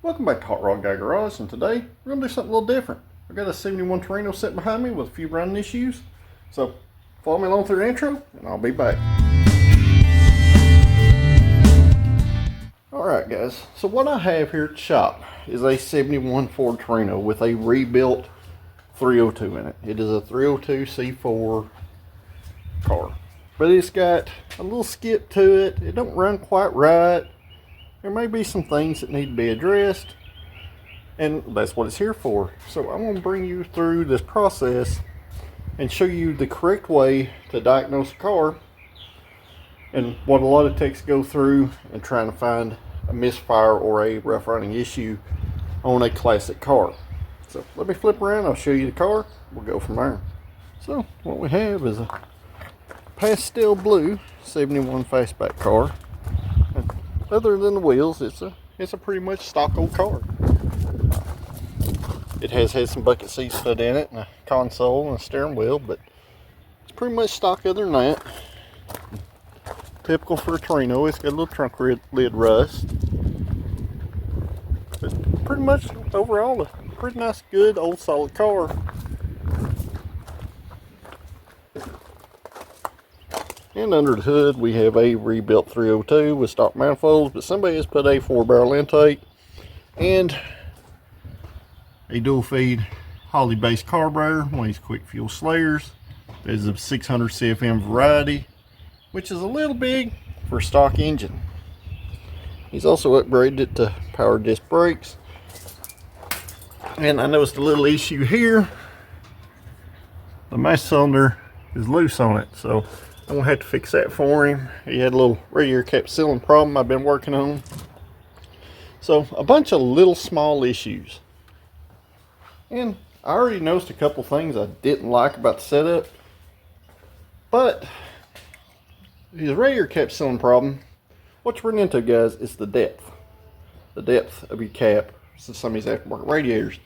Welcome back to Hot Rod Guy Garage, and today we're going to do something a little different. I've got a 71 Torino sitting behind me with a few running issues. So follow me along through the intro and I'll be back. Alright guys, so what I have here at the shop is a 71 Ford Torino with a rebuilt 302 in it. It is a 302 C4 car. But it's got a little skip to it. It don't run quite right. There may be some things that need to be addressed, and that's what it's here for. So I'm going to bring you through this process and show you the correct way to diagnose a car and what a lot of techs go through in trying to find a misfire or a rough running issue on a classic car. So let me flip around, I'll show you the car, we'll go from there. So what we have is a pastel blue 71 fastback car. Other than the wheels, it's a pretty much stock old car. It has had some bucket seats put in it, and a console and a steering wheel, but it's pretty much stock other than that. Typical for a Torino, it's got a little trunk lid rust. But pretty much overall a pretty nice, good, old solid car. And under the hood we have a rebuilt 302 with stock manifolds, but somebody has put a 4-barrel intake and a dual feed Holley based carburetor, one of these quick fuel slayers. There's a 600 CFM variety, which is a little big for a stock engine. He's also upgraded it to power disc brakes. And I noticed a little issue here. The master cylinder is loose on it, so I'm gonna have to fix that for him. He had a little radiator cap sealing problem I've been working on. So a bunch of little small issues. And I already noticed a couple things I didn't like about the setup. But his radiator cap sealing problem, what you run into, guys, is the depth. The depth of your cap. So some of these aftermarket radiators.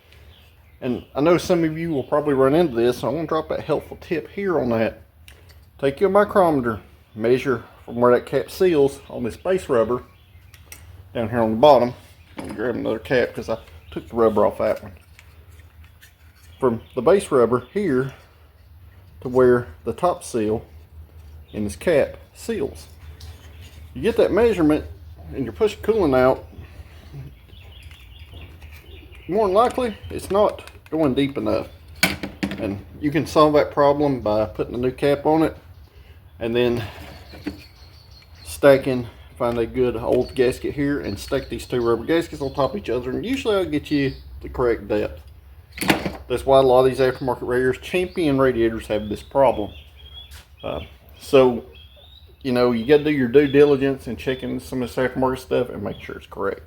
And I know some of you will probably run into this, so I'm gonna drop that helpful tip here on that. Take your micrometer, measure from where that cap seals on this base rubber down here on the bottom. Let me grab another cap because I took the rubber off that one. From the base rubber here to where the top seal in this cap seals. You get that measurement and you're pushing coolant out, more than likely it's not going deep enough. And you can solve that problem by putting a new cap on it and then stacking, find a good old gasket here and stack these two rubber gaskets on top of each other, and usually I'll get you the correct depth. That's why a lot of these aftermarket radiators, Champion radiators, have this problem. So you know, you got to do your due diligence in checking some of this aftermarket stuff and make sure it's correct.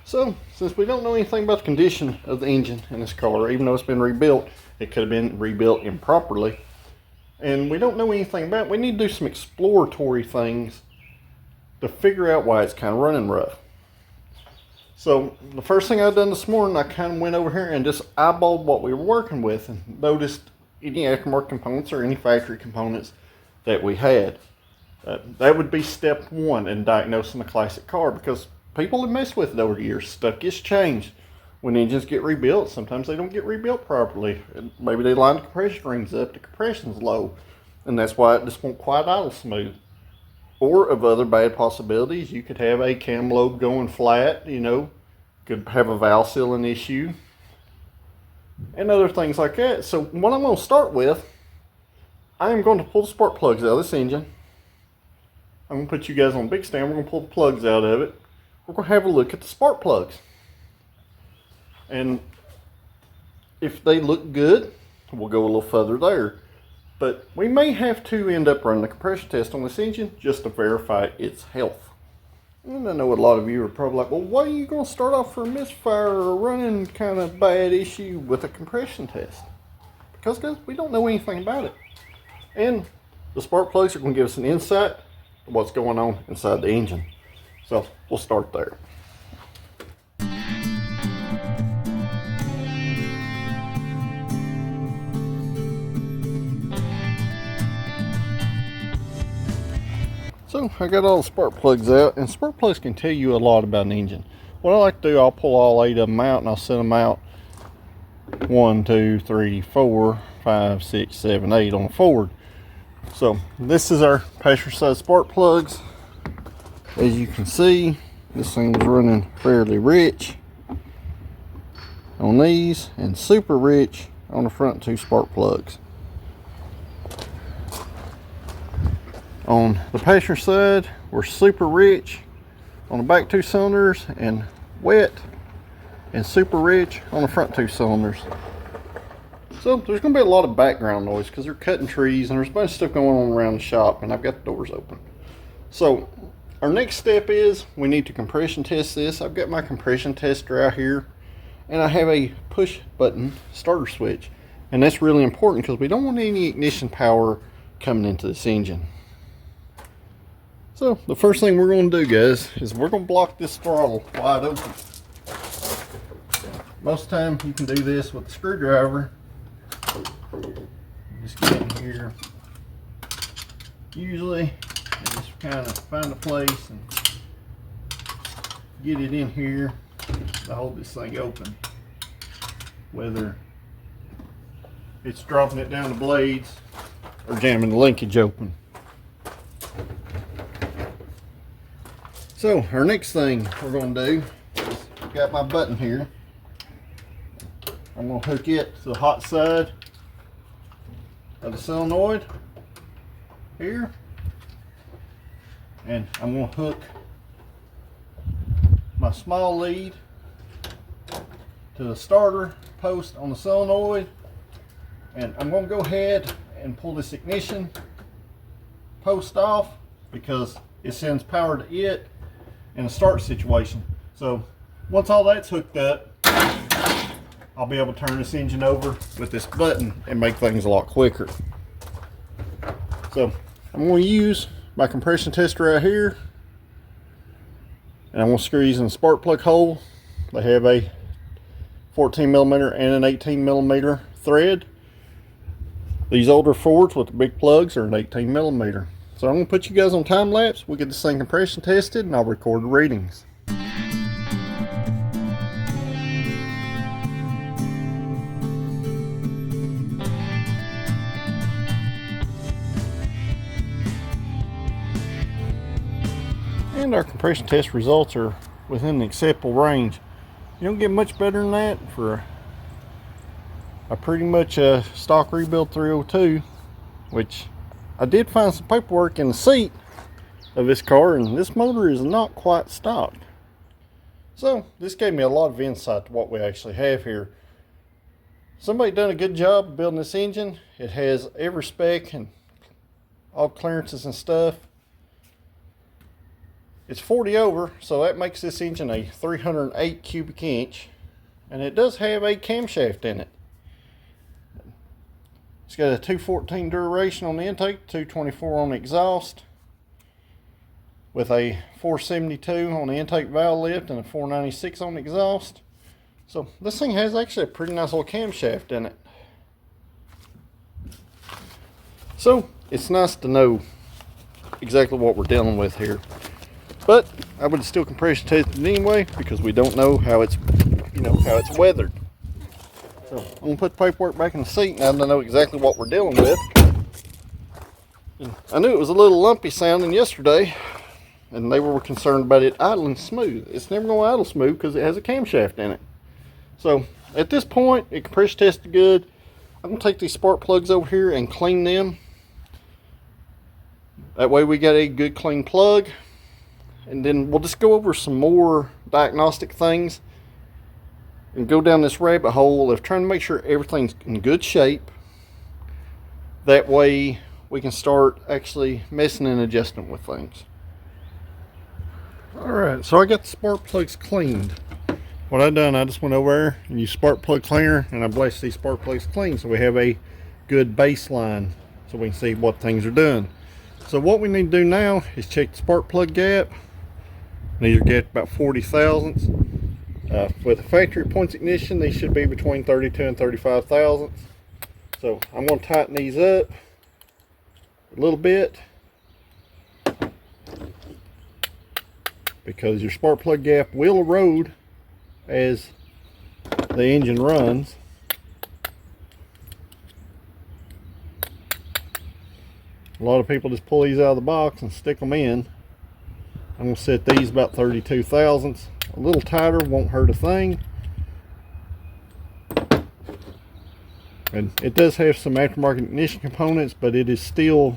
So, since we don't know anything about the condition of the engine in this car, even though it's been rebuilt, it could have been rebuilt improperly, and we don't know anything about it, we need to do some exploratory things to figure out why it's kind of running rough. So, the first thing I've done this morning, I kind of went over here and just eyeballed what we were working with and noticed any aftermarket components or any factory components that we had. That would be step one in diagnosing a classic car, because people have messed with it over the years. Stuff gets changed. When engines get rebuilt, sometimes they don't get rebuilt properly. Maybe they line the compression rings up, the compression's low, and that's why it just won't quite idle smooth. Or of other bad possibilities, you could have a cam lobe going flat, you know, could have a valve sealing issue, and other things like that. So what I'm going to start with, I am going to pull the spark plugs out of this engine. I'm going to put you guys on a big stand. We're going to pull the plugs out of it. We're going to have a look at the spark plugs. And if they look good, we'll go a little further there. But we may have to end up running a compression test on this engine just to verify its health. And I know a lot of you are probably like, well, why are you going to start off for a misfire or a running kind of bad issue with a compression test? Because guys, we don't know anything about it. And the spark plugs are going to give us an insight of what's going on inside the engine. So we'll start there. So I got all the spark plugs out, and spark plugs can tell you a lot about an engine. what I like to do, I'll pull all 8 of them out and I'll set them out 1, 2, 3, 4, 5, 6, 7, 8 on the forward. So this is our passenger side spark plugs. As you can see, this thing's running fairly rich on these and super rich on the front 2 spark plugs. On the passenger side, we're super rich on the back 2 cylinders and wet and super rich on the front 2 cylinders. So there's going to be a lot of background noise because they're cutting trees and there's a bunch of stuff going on around the shop, and I've got the doors open. So our next step is we need to compression test this. I've got my compression tester out here, and I have a push button starter switch, and that's really important because we don't want any ignition power coming into this engine. So the first thing we're going to do, guys, is we're going to block this throttle wide open. Most of the time you can do this with a screwdriver. Just get in here. Usually you just kind of find a place and get it in here to hold this thing open. Whether it's dropping it down the blades or jamming the linkage open. So our next thing we're going to do is, I've got my button here. I'm going to hook it to the hot side of the solenoid here, and I'm going to hook my small lead to the starter post on the solenoid, and I'm going to go ahead and pull this ignition post off because it sends power to it in a start situation. So once all that's hooked up, I'll be able to turn this engine over with this button and make things a lot quicker. So I'm going to use my compression tester right here, and I'm going to screw these in the spark plug hole. They have a 14mm and an 18mm thread. These older Fords with the big plugs are an 18mm. So I'm going to put you guys on time lapse. We'll get this thing compression tested and I'll record the readings. And our compression test results are within the acceptable range. You don't get much better than that for a pretty much stock rebuild 302, which I did find some paperwork in the seat of this car, and this motor is not quite stock. So this gave me a lot of insight to what we actually have here. Somebody done a good job building this engine. It has every spec and all clearances and stuff. It's 40 over, so that makes this engine a 308 cubic inch, and it does have a camshaft in it. It's got a 214 duration on the intake, 224 on the exhaust, with a 472 on the intake valve lift and a 496 on the exhaust. So this thing has actually a pretty nice little camshaft in it. So it's nice to know exactly what we're dealing with here. But I would still compression test it anyway because we don't know how it's, how it's weathered. So I'm gonna put the paperwork back in the seat now that I know exactly what we're dealing with. And I knew it was a little lumpy sounding yesterday, and they were concerned about it idling smooth. It's never gonna idle smooth because it has a camshaft in it. So at this point, it compression tested good. I'm gonna take these spark plugs over here and clean them. That way we got a good clean plug. And then we'll just go over some more diagnostic things and go down this rabbit hole of trying to make sure everything's in good shape. That way we can start actually messing and adjusting with things. Alright, so I got the spark plugs cleaned. What I done, I just went over there and used spark plug cleaner, and I blasted these spark plugs clean so we have a good baseline so we can see what things are doing. So what we need to do now is check the spark plug gap. These are gapped about 40 thousandths. With the factory points ignition, these should be between 32 and 35 thousandths. So I'm going to tighten these up a little bit because your spark plug gap will erode as the engine runs. A lot of people just pull these out of the box and stick them in. I'm going to set these about 32 thousandths. A little tighter, won't hurt a thing. And it does have some aftermarket ignition components, but it is still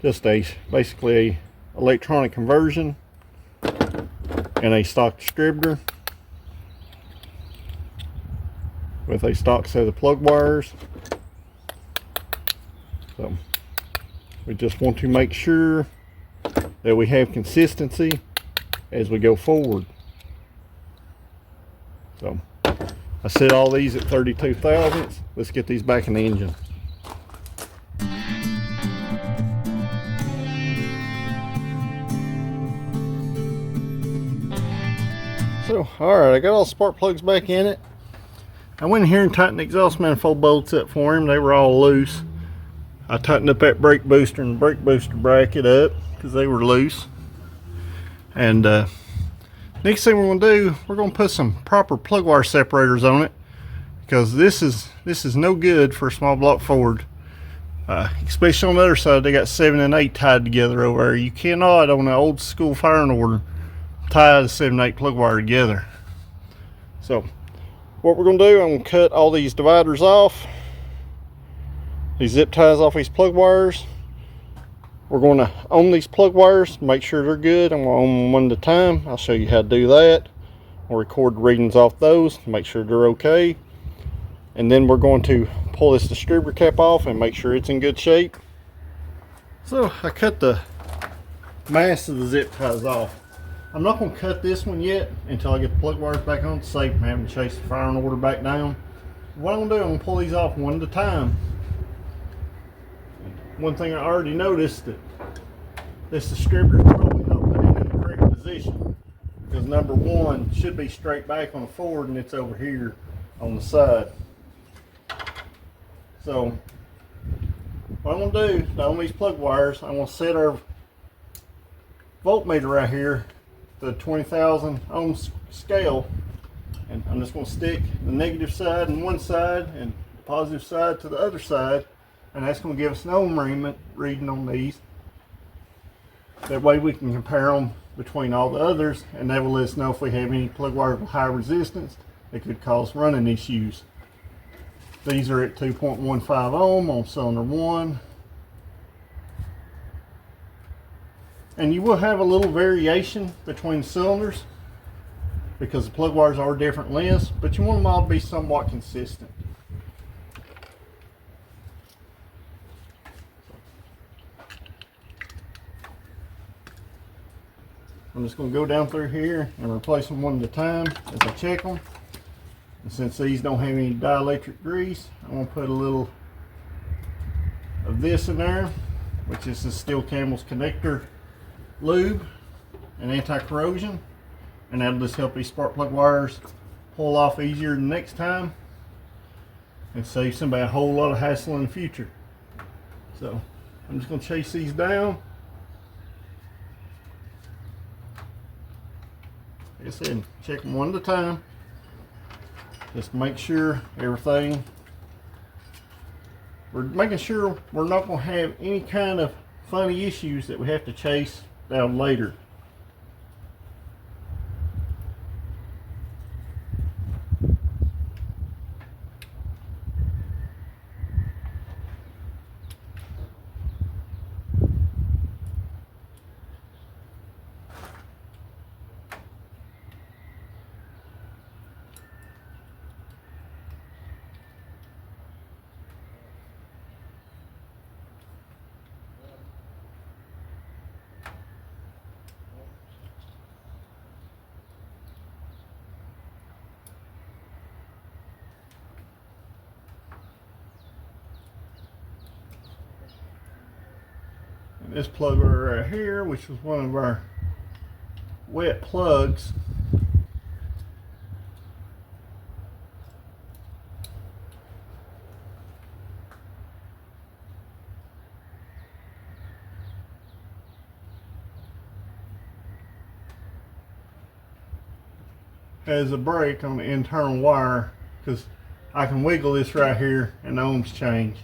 just basically a electronic conversion and a stock distributor with a stock set of plug wires. So we just want to make sure that we have consistency as we go forward. So I set all these at 32 thousandths. Let's get these back in the engine. So, alright, I got all the spark plugs back in it. I went in here and tightened the exhaust manifold bolts up for him. They were all loose. I tightened up that brake booster and brake booster bracket up because they were loose. And next thing we're going to do, we're going to put some proper plug wire separators on it, because this is no good for a small block Ford. Especially on the other side, they got 7 and 8 tied together over there. You cannot, on an old school firing order, tie the 7 and 8 plug wire together. So what we're going to do, I'm going to cut all these dividers off, these zip ties off these plug wires. We're going to ohm these plug wires, make sure they're good. I'm going to ohm them one at a time. I'll show you how to do that. I'll record the readings off those to make sure they're okay. And then we're going to pull this distributor cap off and make sure it's in good shape. So I cut the mass of the zip ties off. I'm not going to cut this one yet until I get the plug wires back on. It's safe from having to chase the firing order back down. What I'm going to do, I'm going to pull these off one at a time. One thing I already noticed, that this distributor is probably not put in the correct position, because number one should be straight back on the Ford and it's over here on the side. So what I'm going to do, on these plug wires, I'm going to set our voltmeter right here to the 20,000 ohm scale, and I'm just going to stick the negative side on one side and the positive side to the other side. And that's going to give us an ohm reading on these. That way we can compare them between all the others, and that will let us know if we have any plug wires with high resistance that could cause running issues. These are at 2.15 ohm on cylinder 1. And you will have a little variation between cylinders because the plug wires are different lengths, but you want them all to be somewhat consistent. I'm just going to go down through here and replace them one at a time as I check them. And since these don't have any dielectric grease, I'm going to put a little of this in there, which is the Steel Camel's connector lube and anti-corrosion. And that'll just help these spark plug wires pull off easier the next time and save somebody a whole lot of hassle in the future. So I'm just going to chase these down. Like I said, check them one at a time. Just make sure everything, we're making sure we're not going to have any kind of funny issues that we have to chase down later. This plug right here, which was one of our wet plugs, has a break on the internal wire, because I can wiggle this right here and the ohms change.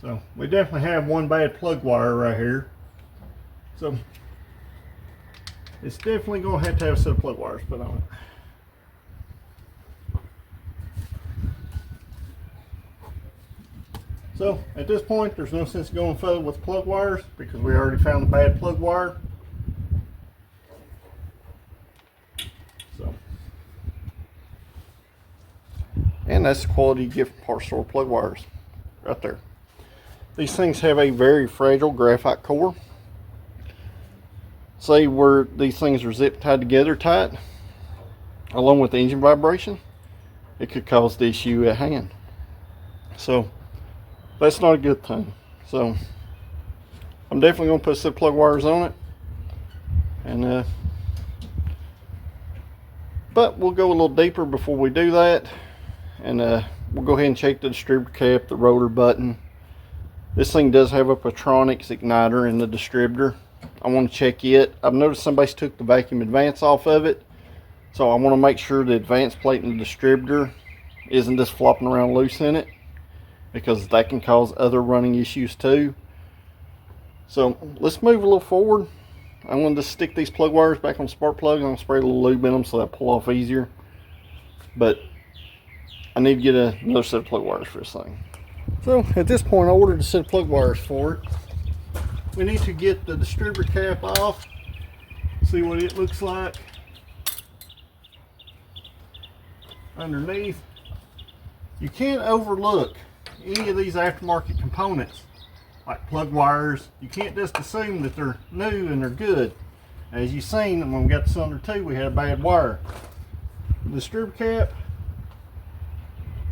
So we definitely have one bad plug wire right here. So it's definitely going to have a set of plug wires put on it. So at this point, there's no sense going further with plug wires because we already found the bad plug wire. So, and that's the quality you get from parts store plug wires right there. These things have a very fragile graphite core. Say where these things are zip tied together tight, along with the engine vibration, it could cause the issue at hand. So that's not a good thing. So I'm definitely going to put some plug wires on it, and but we'll go a little deeper before we do that, and we'll go ahead and check the distributor cap, the rotor button. This thing does have a Petronix igniter in the distributor. I want to check it. I've noticed somebody's took the vacuum advance off of it, so I want to make sure the advance plate in the distributor isn't just flopping around loose in it, because that can cause other running issues too. So let's move a little forward. I'm going to just stick these plug wires back on spark plugs. I'm going to spray a little lube in them so that pull off easier. But I need to get another set of plug wires for this thing. So at this point, I ordered a set of plug wires for it. We need to get the distributor cap off, see what it looks like underneath. You can't overlook any of these aftermarket components like plug wires. You can't just assume that they're new and they're good. As you've seen, when we got the cylinder 2, we had a bad wire. The distributor cap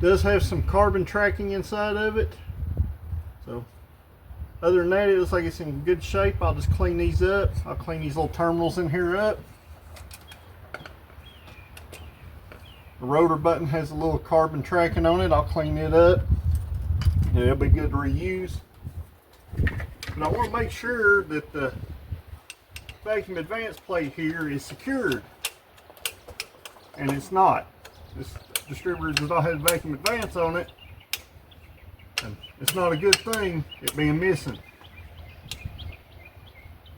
does have some carbon tracking inside of it. So other than that, it looks like it's in good shape. I'll just clean these up. I'll clean these little terminals in here up. The rotor button has a little carbon tracking on it. I'll clean it up. Yeah, it'll be good to reuse. But I want to make sure that the vacuum advance plate here is secured. And it's not. This distributor does not have vacuum advance on it. And it's not a good thing, it being missing.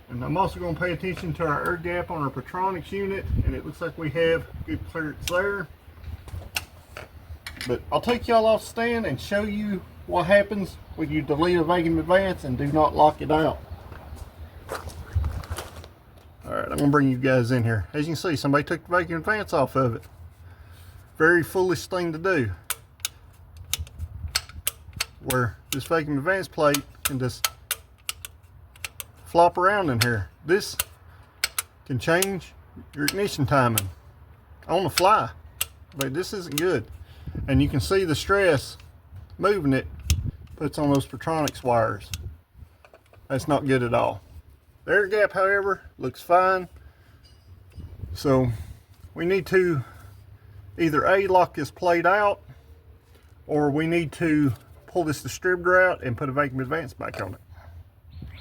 And I'm also going to pay attention to our air gap on our Petronix unit, and it looks like we have good clearance there. But I'll take y'all off stand and show you what happens when you delete a vacuum advance and do not lock it out. Alright, I'm going to bring you guys in here. As you can see, somebody took the vacuum advance off of it. Very foolish thing to do, where this vacuum advance plate can just flop around in here. This can change your ignition timing on the fly. But this isn't good. And you can see the stress moving it puts on those Petronix wires. That's not good at all. The air gap, however, looks fine. So we need to either A, lock this plate out, or we need to pull this distributor out and put a vacuum advance back on it.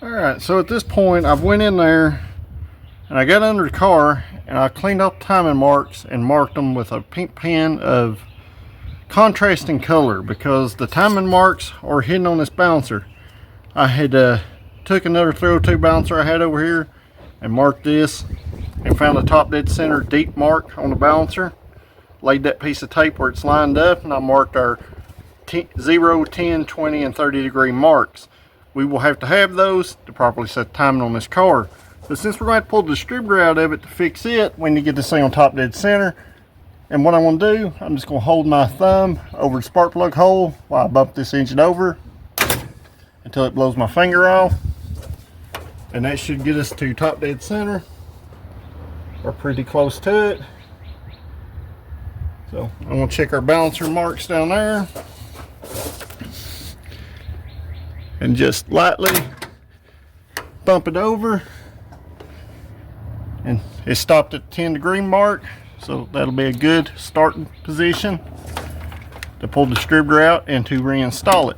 Alright, so at this point I've went in there and I got under the car and I cleaned up timing marks and marked them with a pink pen of contrasting color, because the timing marks are hidden on this balancer. I had took another 302 balancer I had over here and marked this and found a top dead center deep mark on the balancer. Laid that piece of tape where it's lined up, and I marked our 0, 10, 20, and 30 degree marks. We will have to have those to properly set the timing on this car. But since we're going to pull the distributor out of it to fix it, we need to get this thing on top dead center. And what I'm going to do, I'm just going to hold my thumb over the spark plug hole while I bump this engine over until it blows my finger off. And that should get us to top dead center. We're pretty close to it. So I'm going to check our balancer marks down there and just lightly bump it over, and it stopped at the 10 degree mark, so that'll be a good starting position to pull the distributor out and to reinstall it.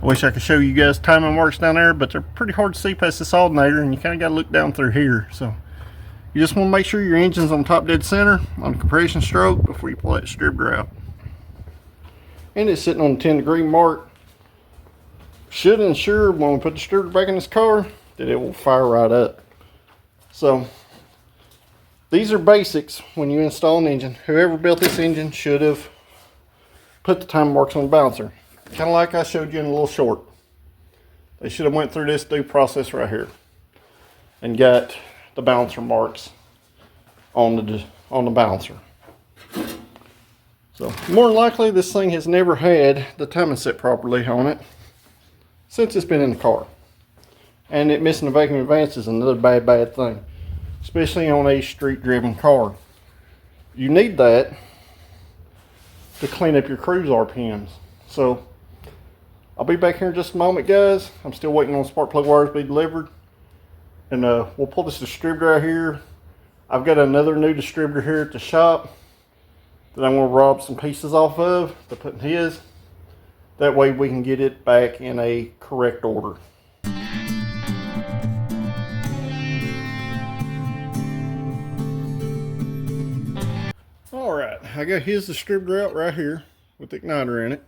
I wish I could show you guys timing marks down there, but they're pretty hard to see past this alternator, and you kind of got to look down through here. So You just want to make sure your engine's on top dead center on compression stroke before you pull that distributor out. And it's sitting on the 10-degree mark. Should ensure when we put the distributor back in this car that it will fire right up. So these are basics when you install an engine. Whoever built this engine should have put the time marks on the balancer. Kind of like I showed you in a little short. They should have went through this due process right here and got the balancer marks on the balancer. So more than likely this thing has never had the timing set properly on it since it's been in the car. And it missing the vacuum advance is another bad thing, especially on a street driven car. You need that to clean up your cruise RPMs. So I'll be back here in just a moment, guys. I'm still waiting on spark plug wires to be delivered. And we'll pull this distributor out here. I've got another new distributor here at the shop that I'm going to rob some pieces off of to put in his. That way we can get it back in a correct order. Alright, I got his distributor out right here with the igniter in it.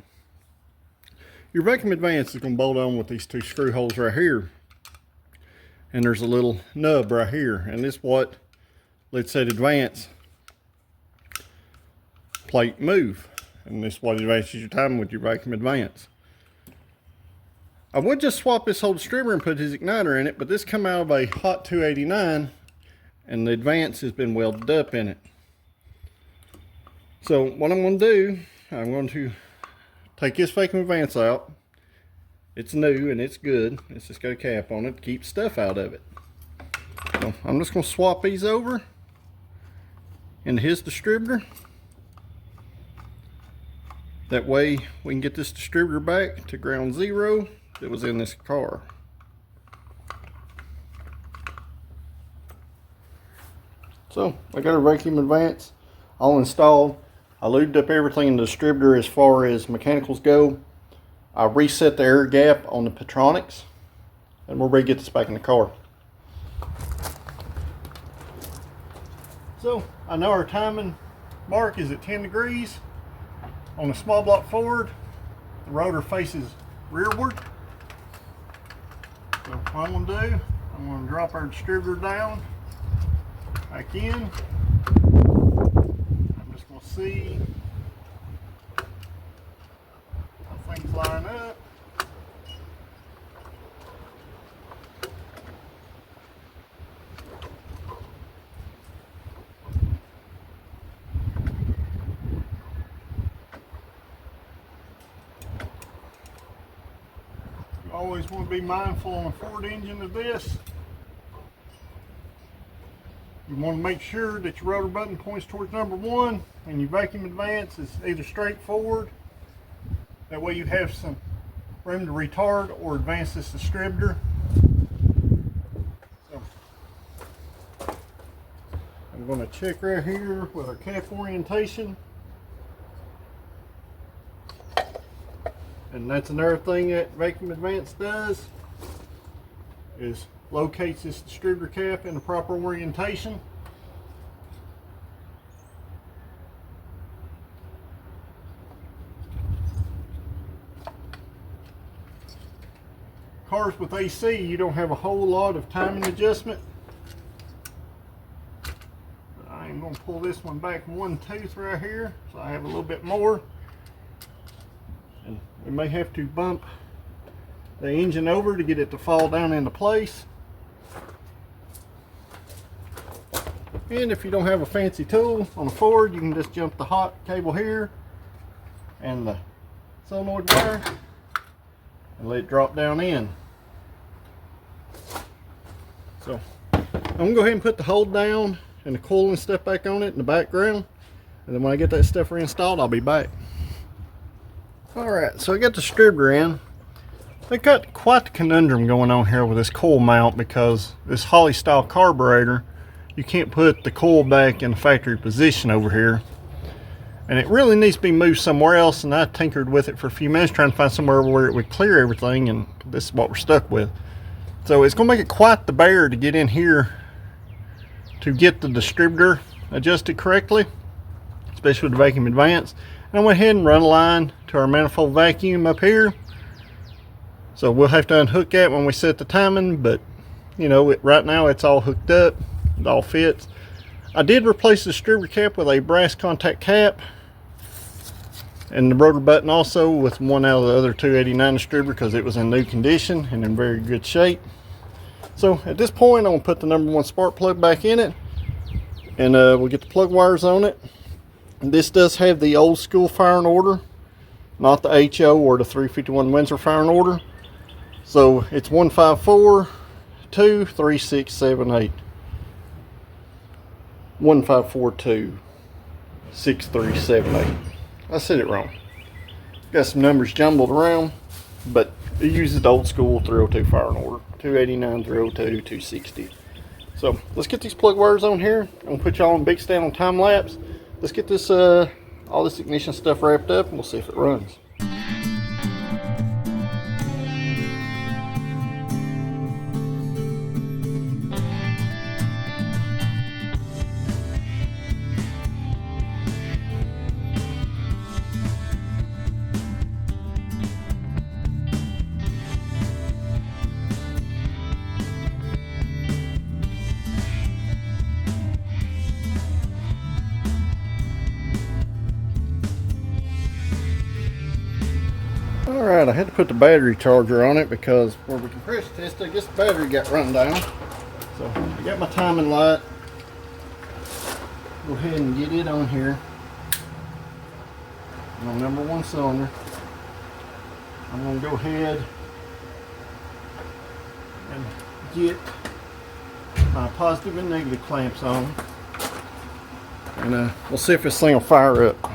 Your vacuum advance is going to bolt on with these two screw holes right here. And there's a little nub right here. And this is what lets that advance plate move. And this is what advances your timing with your vacuum advance. I would just swap this whole distributor and put his igniter in it, but this come out of a hot 289 and the advance has been welded up in it. So what I'm going to do, I'm going to take this vacuum advance out. It's new and it's good. It's just got a cap on it to keep stuff out of it. So I'm just going to swap these over into his distributor. That way we can get this distributor back to ground zero that was in this car. So I got our vacuum advance all installed. I lubed up everything in the distributor as far as mechanicals go. I reset the air gap on the Patronics and we're ready to get this back in the car. So I know our timing mark is at 10 degrees. On the small block forward, the rotor faces rearward. So what I'm going to do, I'm going to drop our distributor down, back in. I'm just going to see how things line up. Always want to be mindful on a Ford engine of this. You want to make sure that your rotor button points towards number 1 and your vacuum advance is either straight forward. That way you have some room to retard or advance this distributor. So I'm going to check right here with our cap orientation. And that's another thing that vacuum advance does, is locates this distributor cap in the proper orientation. Cars with AC, you don't have a whole lot of timing adjustment. But I am going to pull this one back 1 tooth right here, so I have a little bit more. And we may have to bump the engine over to get it to fall down into place. And if you don't have a fancy tool on a Ford, you can just jump the hot cable here and the solenoid wire and let it drop down in. So I'm gonna go ahead and put the hold down and the coil and stuff back on it in the background, and then when I get that stuff reinstalled, I'll be back. Alright, so I got the distributor in. They got quite the conundrum going on here with this coil mount, because this Holley style carburetor, you can't put the coil back in the factory position over here. And it really needs to be moved somewhere else, and I tinkered with it for a few minutes trying to find somewhere where it would clear everything, and this is what we're stuck with. So it's going to make it quite the bear to get in here to get the distributor adjusted correctly, especially with the vacuum advance. And I went ahead and run a line to our manifold vacuum up here. So we'll have to unhook that when we set the timing, but you know, right now it's all hooked up, it all fits. I did replace the distributor cap with a brass contact cap, and the rotor button also with one out of the other 289 distributor because it was in new condition and in very good shape. So at this point I'm going to put the #1 spark plug back in it, and we'll get the plug wires on it. And this does have the old school firing order, not the HO or the 351 Windsor firing order. So it's 154 2 3 6 7 8. 1542 6378. I said it wrong. Got some numbers jumbled around, but it uses the old school 302 firing order. 289, 302, 260. So let's get these plug wires on here. I'm gonna put y'all on big stand on time lapse. Let's get this all this ignition stuff wrapped up, and we'll see if it runs. Alright, I had to put the battery charger on it because where we compressor tested, I guess the battery got run down. So I got my timing light. Go ahead and get it on here. On #1 cylinder. I'm going to go ahead and get my positive and negative clamps on. And we'll see if this thing will fire up.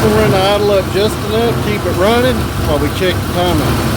We'll run the idle up just enough, keep it running while we check the timing.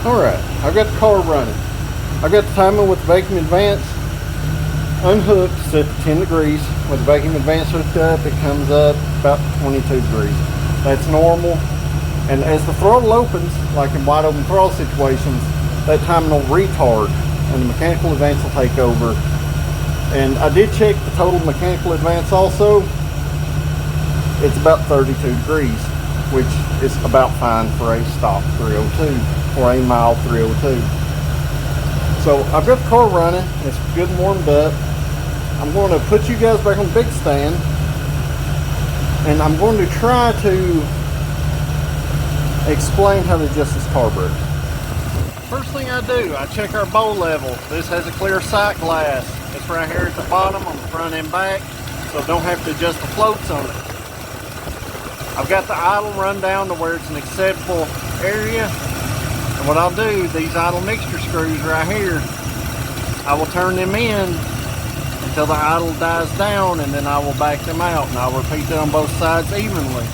Alright, I've got the car running. I've got the timer with the vacuum advance unhooked, set to 10 degrees. With the vacuum advance hooked up, it comes up about 22 degrees. That's normal. And as the throttle opens, like in wide open throttle situations, that timing will retard and the mechanical advance will take over. And I did check the total mechanical advance also. It's about 32 degrees, which is about fine for a stock 302 or a mild 302. So I've got the car running, it's good and warmed up. I'm going to put you guys back on the big stand, and I'm going to try to explain how to adjust this carburetor. First thing I do, I check our bowl level. This has a clear sight glass. It's right here at the bottom on the front and back, so don't have to adjust the floats on it. I've got the idle run down to where it's an acceptable area. And what I'll do, these idle mixture screws right here, I will turn them in until the idle dies down, and then I will back them out, and I'll repeat that on both sides evenly.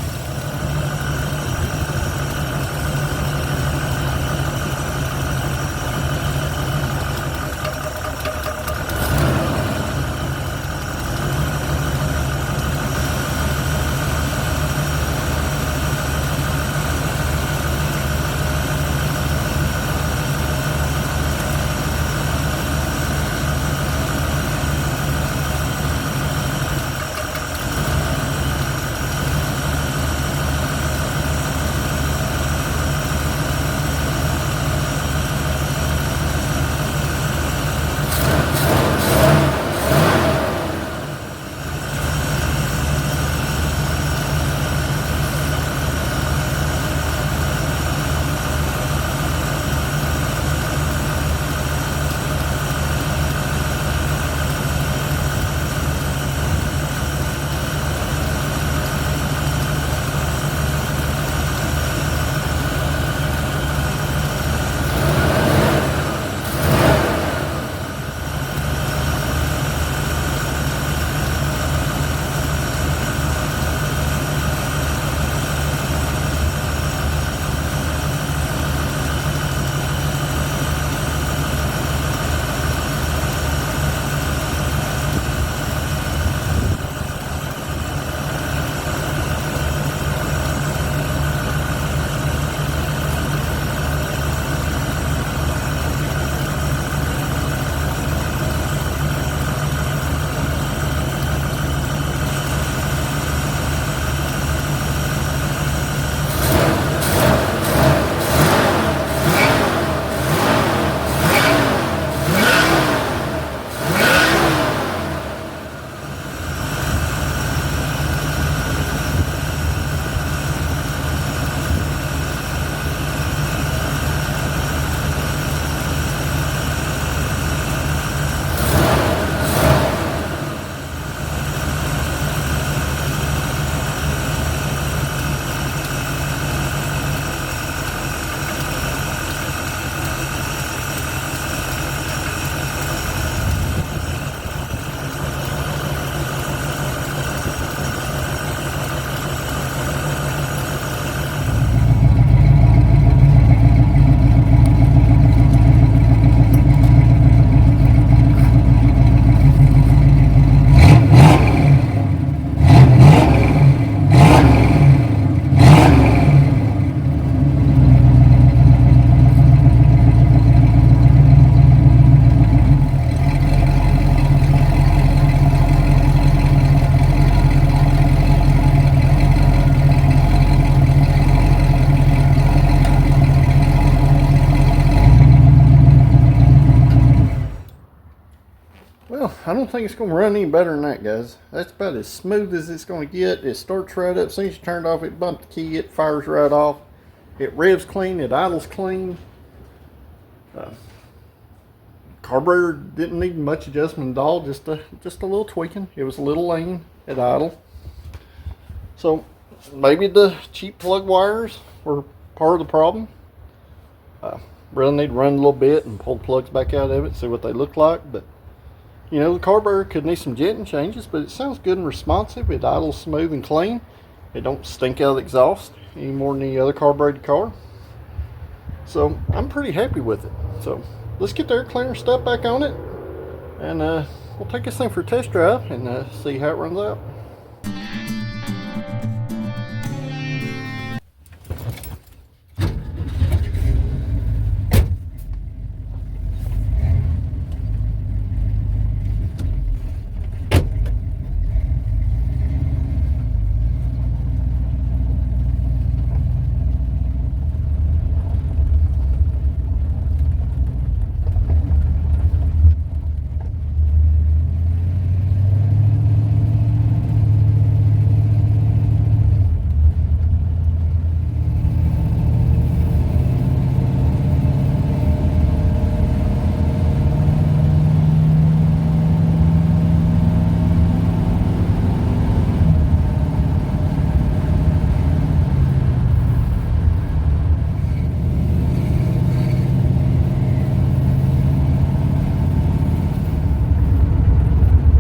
Well, I don't think it's going to run any better than that, guys. That's about as smooth as it's going to get. It starts right up. As soon as you turn it off, it bumps the key. It fires right off. It revs clean. It idles clean. Carburetor didn't need much adjustment at all. Just a little tweaking. It was a little lean at idle. So maybe the cheap plug wires were part of the problem. Really need to run a little bit and pull the plugs back out of it, see what they look like. But you know, the carburetor could need some jetting changes, but it sounds good and responsive. It idles smooth and clean. It don't stink out of the exhaust any more than any other carbureted car. So I'm pretty happy with it. So let's get the air cleaner stuff back on it, and we'll take this thing for a test drive and see how it runs out.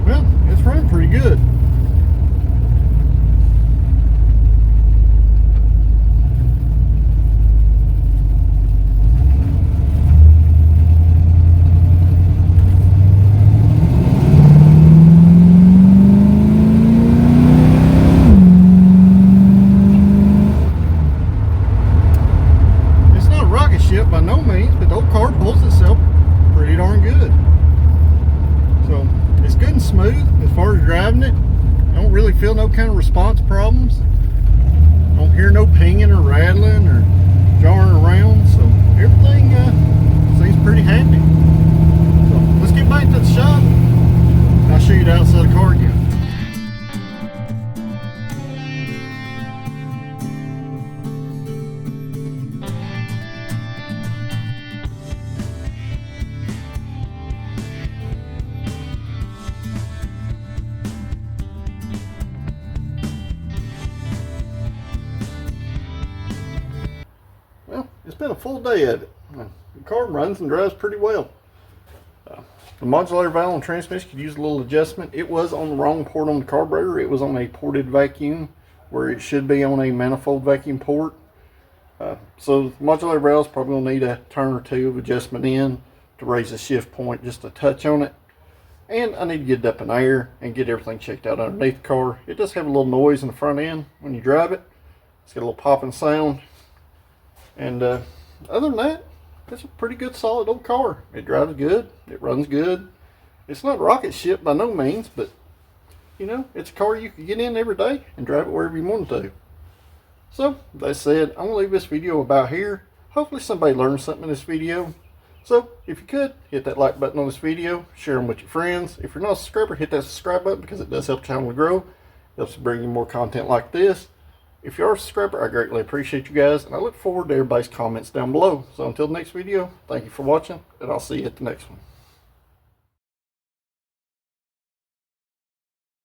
Well, it's running pretty good. It's not a rocket ship by no means, but the old car pulls itself pretty darn good. So it's good and smooth as far as driving it. I don't really feel no kind of response problems. I don't hear no pinging or rattling or jarring around. So everything seems pretty happy. So let's get back to the shop and I'll show you the outside of the car again. Well, it's been a full day at it. The car runs and drives pretty well. The modulator valve and transmission could use a little adjustment. It was on the wrong port on the carburetor. It was on a ported vacuum where it should be on a manifold vacuum port. So the modulator valve is probably going to need a turn or two of adjustment in to raise the shift point just a touch on it. And I need to get it up in air and get everything checked out underneath the car. It does have a little noise in the front end when you drive it. It's got a little popping sound. And other than that, it's a pretty good solid old car. It drives good, it runs good. It's not a rocket ship by no means, but you know, it's a car you can get in every day and drive it wherever you want to. So that said, I'm gonna leave this video about here. Hopefully somebody learned something in this video. So if you could, hit that like button on this video, share them with your friends. If you're not a subscriber, hit that subscribe button because it does help the channel to grow. It helps to bring you more content like this. If you are a subscriber, I greatly appreciate you guys, and I look forward to everybody's comments down below. So until the next video, thank you for watching, and I'll see you at the next one.